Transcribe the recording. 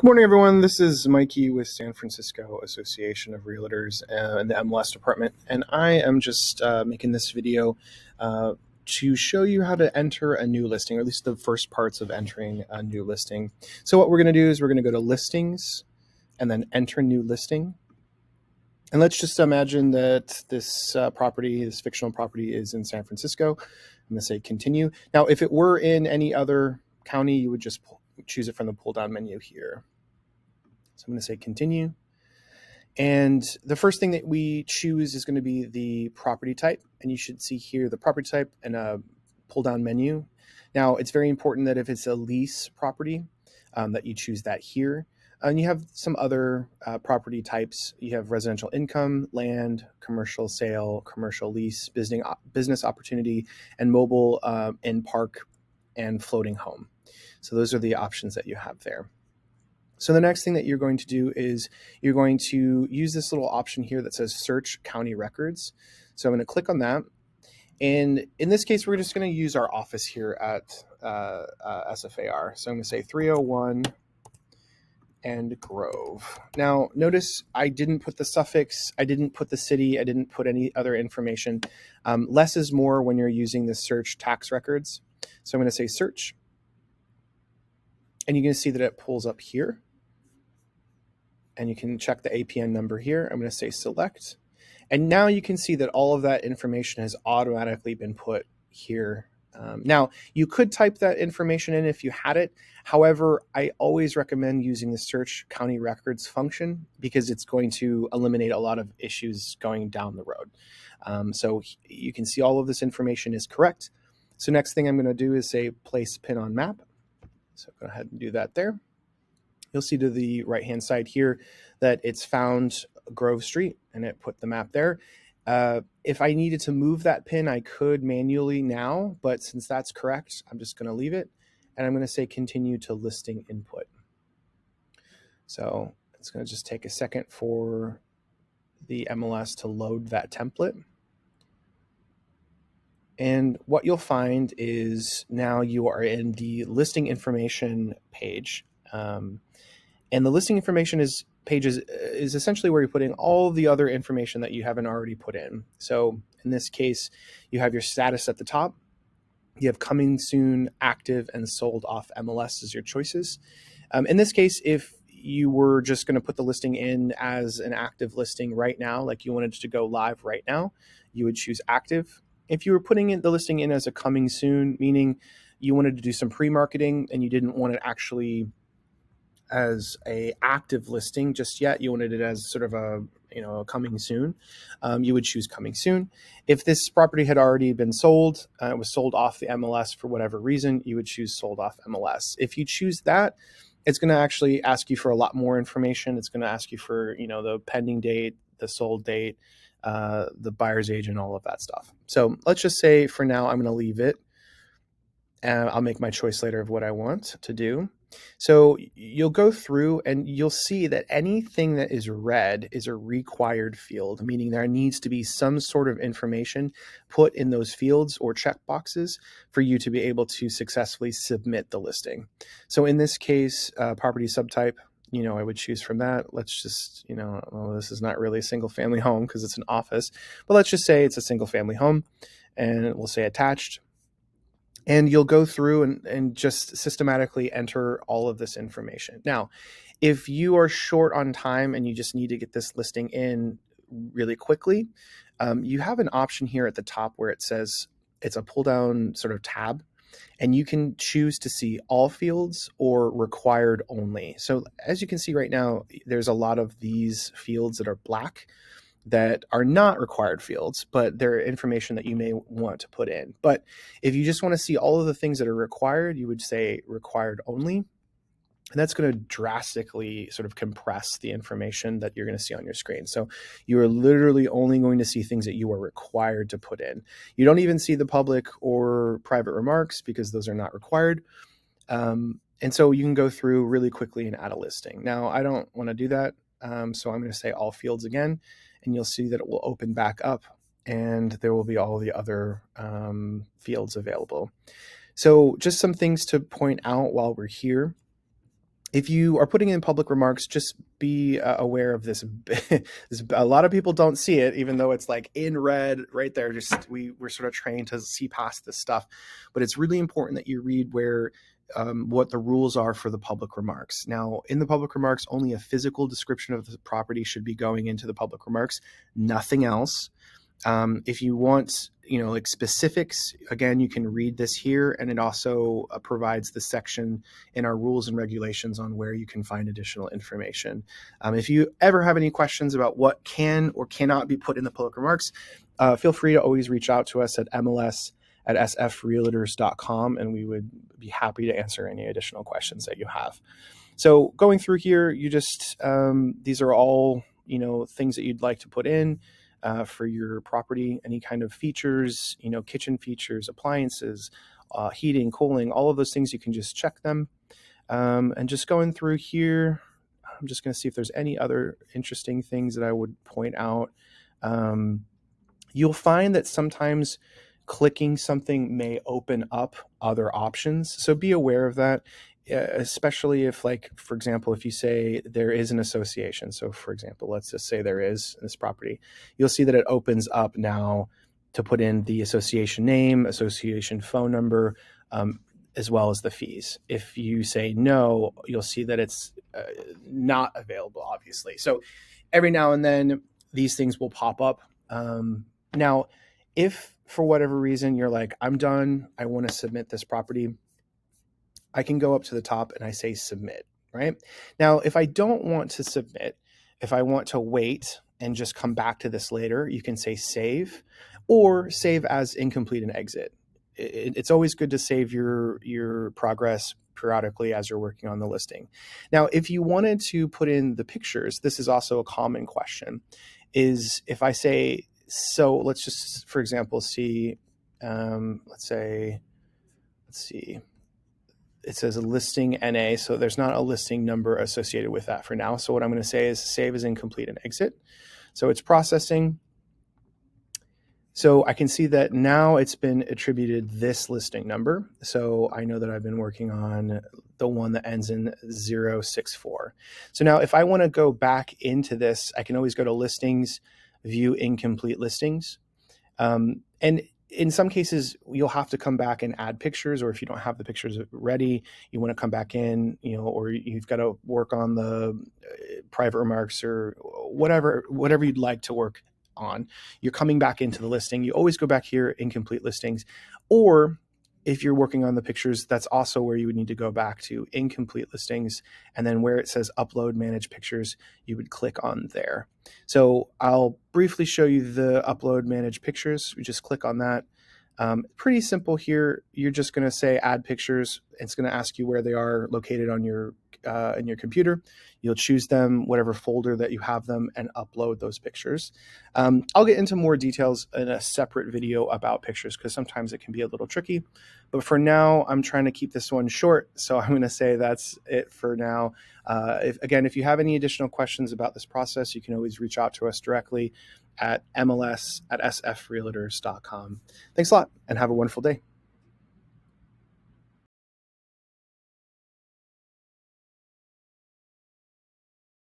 Good morning, everyone. This is Mikey with San Francisco Association of Realtors in the MLS department, and I am just making this video to show you how to enter a new listing, or at least the first parts of entering a new listing. So what we're going to do is we're going to go to Listings and then Enter New Listing. And let's just imagine that this property, this fictional property, is in San Francisco. I'm going to say Continue. Now, if it were in any other county, you would just choose it from the pull-down menu here. So I'm going to say Continue. And the first thing that we choose is going to be the property type. And you should see here the property type and a pull-down menu. Now, it's very important that if it's a lease property, that you choose that here. And you have some other property types. You have residential income, land, commercial sale, commercial lease, business opportunity, and mobile in park and floating home. So those are the options that you have there. So the next thing that you're going to do is you're going to use this little option here that says Search County Records. So I'm going to click on that. And in this case, we're just going to use our office here at SFAR. So I'm going to say 301 and Grove. Now, notice I didn't put the suffix, I didn't put the city, I didn't put any other information. Less is more when you're using the search tax records. So I'm going to say Search. And you're going to see that it pulls up here. And you can check the APN number here. I'm going to say Select. And now you can see that all of that information has automatically been put here. Now, you could type that information in if you had it. However, I always recommend using the Search County Records function because it's going to eliminate a lot of issues going down the road. So you can see all of this information is correct. So next thing I'm going to do is say Place Pin on Map. So go ahead and do that there. You'll see to the right-hand side here that it's found Grove Street, and it put the map there. If I needed to move that pin, I could manually now, but since that's correct, I'm just going to leave it, and I'm going to say Continue to Listing Input. So it's going to just take a second for the MLS to load that template. And what you'll find is now you are in the listing information page. And the listing information page is essentially where you're putting all the other information that you haven't already put in. So in this case, you have your status at the top. You have coming soon, active, and sold off MLS as your choices. In this case, if you were just going to put the listing in as an active listing right now, like you wanted to go live right now, you would choose active. If you were putting the listing in as a coming soon, meaning you wanted to do some pre-marketing and you didn't want it actually as a active listing just yet, you wanted it as sort of a coming soon, you would choose coming soon. If this property had already been sold, it was sold off the MLS for whatever reason, you would choose sold off MLS. If you choose that, it's going to actually ask you for a lot more information. It's going to ask you for the pending date, the sold date, the buyer's agent, all of that stuff. So let's just say for now I'm going to leave it, and I'll make my choice later of what I want to do. So you'll go through and you'll see that anything that is red is a required field, meaning there needs to be some sort of information put in those fields or check boxes for you to be able to successfully submit the listing. So in this case, property subtype, I would choose from that. Let's just, well, this is not really a single family home because it's an office, but let's just say it's a single family home, and we'll say attached. And you'll go through and just systematically enter all of this information. Now, if you are short on time and you just need to get this listing in really quickly, you have an option here at the top where it says it's a pull down sort of tab, and you can choose to see all fields or required only. So as you can see right now, there's a lot of these fields that are black that are not required fields, but they're information that you may want to put in. But if you just want to see all of the things that are required, you would say required only. And that's going to drastically sort of compress the information that you're going to see on your screen. So you are literally only going to see things that you are required to put in. You don't even see the public or private remarks because those are not required. And so you can go through really quickly and add a listing. Now, I don't want to do that. So I'm going to say all fields again, and you'll see that it will open back up and there will be all the other fields available. So just some things to point out while we're here. If you are putting in public remarks, just be aware of this. A lot of people don't see it, even though it's like in red right there. Just we're sort of trained to see past this stuff, but it's really important that you read where what the rules are for the public remarks. Now, in the public remarks, only a physical description of the property should be going into the public remarks, nothing else. If you want, like specifics, again, you can read this here, and it also provides the section in our rules and regulations on where you can find additional information. If you ever have any questions about what can or cannot be put in the public remarks, feel free to always reach out to us at MLS@sfrealtors.com, and we would be happy to answer any additional questions that you have. So going through here, you just, these are all, things that you'd like to put in for your property, any kind of features, kitchen features, appliances, heating, cooling, all of those things, you can just check them. And just going through here, I'm just going to see if there's any other interesting things that I would point out. You'll find that sometimes clicking something may open up other options. So be aware of that, especially if, like, for example, if you say there is an association. So for example, let's just say there is this property, you'll see that it opens up now to put in the association name, association phone number, as well as the fees. If you say no, you'll see that it's not available, obviously. So every now and then these things will pop up. Now, if for whatever reason you're like, I'm done, I want to submit this property, I can go up to the top and I say submit, right? Now, if I don't want to submit, if I want to wait and just come back to this later, you can say save or save as incomplete and exit. It's always good to save your progress periodically as you're working on the listing. Now, if you wanted to put in the pictures, this is also a common question, is if I say, so let's just, for example, see, let's see, it says a listing NA, so there's not a listing number associated with that for now. So what I'm going to say is save as incomplete and exit. So it's processing. So I can see that now it's been attributed this listing number. So I know that I've been working on the one that ends in 064. So now if I want to go back into this, I can always go to listings, view incomplete listings. And in some cases, you'll have to come back and add pictures, or if you don't have the pictures ready, you want to come back in, or you've got to work on the private remarks or whatever you'd like to work on. You're coming back into the listing. You always go back here, incomplete listings, or if you're working on the pictures, that's also where you would need to go back to incomplete listings. And then where it says upload manage pictures, you would click on there. So I'll briefly show you the upload manage pictures. We just click on that. Pretty simple here. You're just going to say add pictures. It's going to ask you where they are located on your in your computer. You'll choose them, whatever folder that you have them, and upload those pictures. I'll get into more details in a separate video about pictures because sometimes it can be a little tricky. But for now, I'm trying to keep this one short. So I'm going to say that's it for now. If you have any additional questions about this process, you can always reach out to us directly at MLS@sfrealtors.com. Thanks a lot and have a wonderful day.